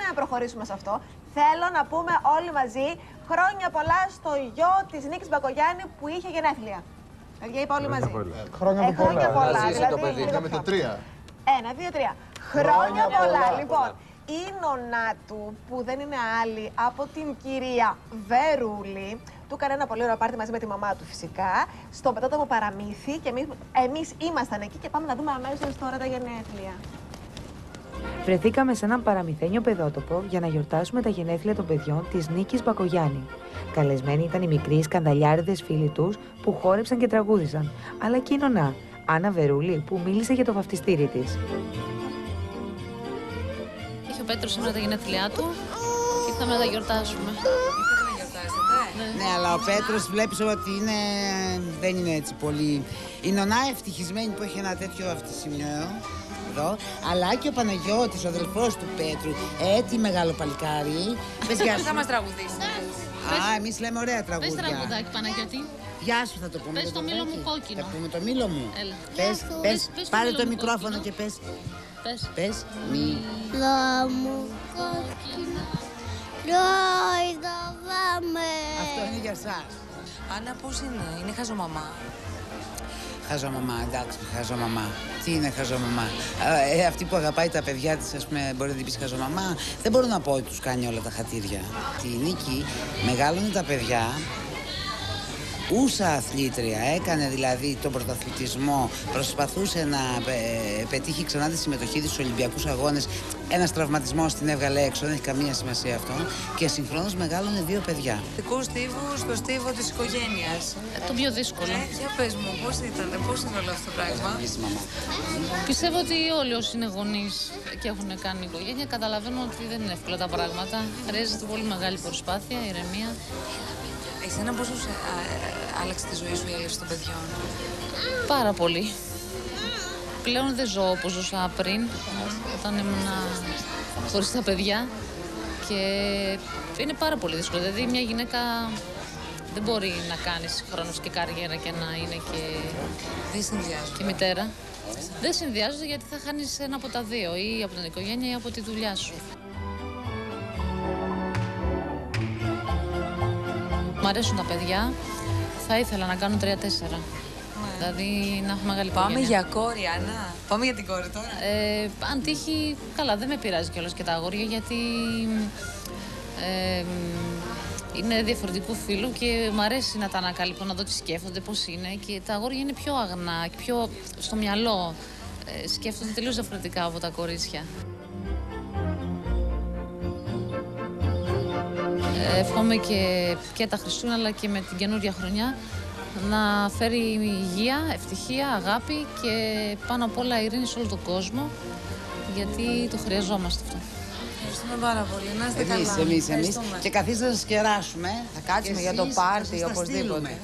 να προχωρήσουμε σε αυτό, θέλω να πούμε όλοι μαζί χρόνια πολλά στο γιο της Νίκης Μπακογιάννη που είχε γενέθλια. Παιδιά, είπα όλοι μαζί. Χρόνια πολλά. Δηλαδή, είχαμε το 3. 1, 2, 3. Χρόνια πολλά. Λοιπόν, η νονά του, που δεν είναι άλλη από την κυρία Βερούλη, του έκανε ένα πολύ ωραίο πάρτι μαζί με τη μαμά του φυσικά, στο πετότομο Παραμύθι και εμείς ήμασταν εκεί και πάμε να δούμε αμέσως τώρα τα γενέθλια. Βρεθήκαμε σε έναν παραμυθένιο παιδότοπο για να γιορτάσουμε τα γενέθλια των παιδιών της Νίκης Μπακογιάννη. Καλεσμένοι ήταν οι μικροί σκανδαλιάριδες φίλοι τους που χόρεψαν και τραγούδισαν, αλλά και η νονά, Άννα Βερούλη, που μίλησε για το βαφτιστήρι της. Είχε ο Πέτρος σήμερα τα γενέθλιά του και ήρθαμε να τα γιορτάσουμε. Ναι, αλλά ο Πέτρος βλέπεις ότι δεν είναι έτσι πολύ. Η νονά ευτυχισμένη που έχει ένα τέτοιο βαφτισιμιό εδώ, αλλά και ο Παναγιώτης, ο αδελφός του Πέτρου, τι μεγάλο παλικάρι. Πες γεια σου. Θα μας τραγουδήσει. Εμείς λέμε ωραία τραγούδια. Πες τραγουδάκι, Παναγιώτη. Γεια σου θα το πούμε. Πες το μήλο μου κόκκινο. Θα πούμε το μήλο μου. Έλα. Πες, πάρε το μικρόφωνο κόκκινο. και πες. Πες. Πες, μήλο μου κόκκινο, ροϊδοβάμε. Αυτό είναι για σας. Άννα, πώς είναι χαζομαμά? Χαζομαμά, εντάξει, χαζομαμά. Τι είναι χαζομαμά? Αυτή που αγαπάει τα παιδιά της, ας πούμε, μπορεί να την πεις χαζομαμά. Δεν μπορώ να πω ότι τους κάνει όλα τα χατήρια. Τη Νίκη μεγάλωνε τα παιδιά. Ούσα αθλήτρια, έκανε δηλαδή τον πρωταθλητισμό, προσπαθούσε να πετύχει ξανά τη συμμετοχή της στους Ολυμπιακούς Αγώνες. Ένας τραυματισμός την έβγαλε έξω, δεν έχει καμία σημασία αυτό. Και συγχρόνως μεγάλωνε 2 παιδιά. Δικού στίβου στο στίβο της οικογένειας. Το πιο δύσκολο. Για πες μου, πώς ήταν, πώς είναι όλο αυτό το πράγμα? Πιστεύω ότι όλοι όσοι είναι γονείς και έχουν κάνει οικογένεια καταλαβαίνουν ότι δεν είναι εύκολα τα πράγματα. Χρειάζεται πολύ μεγάλη προσπάθεια, ηρεμία. Εσένα πώς άλλαξε τη ζωή σου η έλευση των παιδιών? Πάρα πολύ. Πλέον δεν ζω όπως ζούσα πριν, όταν ήμουν χωρίς τα παιδιά. Και είναι πάρα πολύ δύσκολο. Δηλαδή μια γυναίκα δεν μπορεί να κάνει χρόνος και καριέρα και να είναι και μητέρα. Δεν συνδυάζονται γιατί θα χάνεις ένα από τα δύο, ή από την οικογένεια ή από τη δουλειά σου. Μ' αρέσουν τα παιδιά. Θα ήθελα να κάνω 3-4. Δηλαδή να έχω μεγάλη οικογένεια. Πάμε για κόρη, Άννα. Πάμε για την κόρη τώρα. Αν τύχει, καλά, δεν με πειράζει κιόλας και τα αγόρια, γιατί είναι διαφορετικού φύλου και μου αρέσει να τα ανακαλύπτω, να δω τι σκέφτονται, πώς είναι. Και τα αγόρια είναι πιο αγνά και πιο στο μυαλό. Σκέφτονται τελείως διαφορετικά από τα κορίτσια. Εύχομαι και τα Χριστούγεννα αλλά και με την καινούργια χρονιά να φέρει υγεία, ευτυχία, αγάπη και πάνω απ' όλα ειρήνη σε όλο τον κόσμο, γιατί το χρειαζόμαστε αυτό. Ευχαριστούμε πάρα πολύ. Να είστε καλά. Εμείς. Και καθίστε να σας κεράσουμε. Θα κάτσουμε για το πάρτι οπωσδήποτε.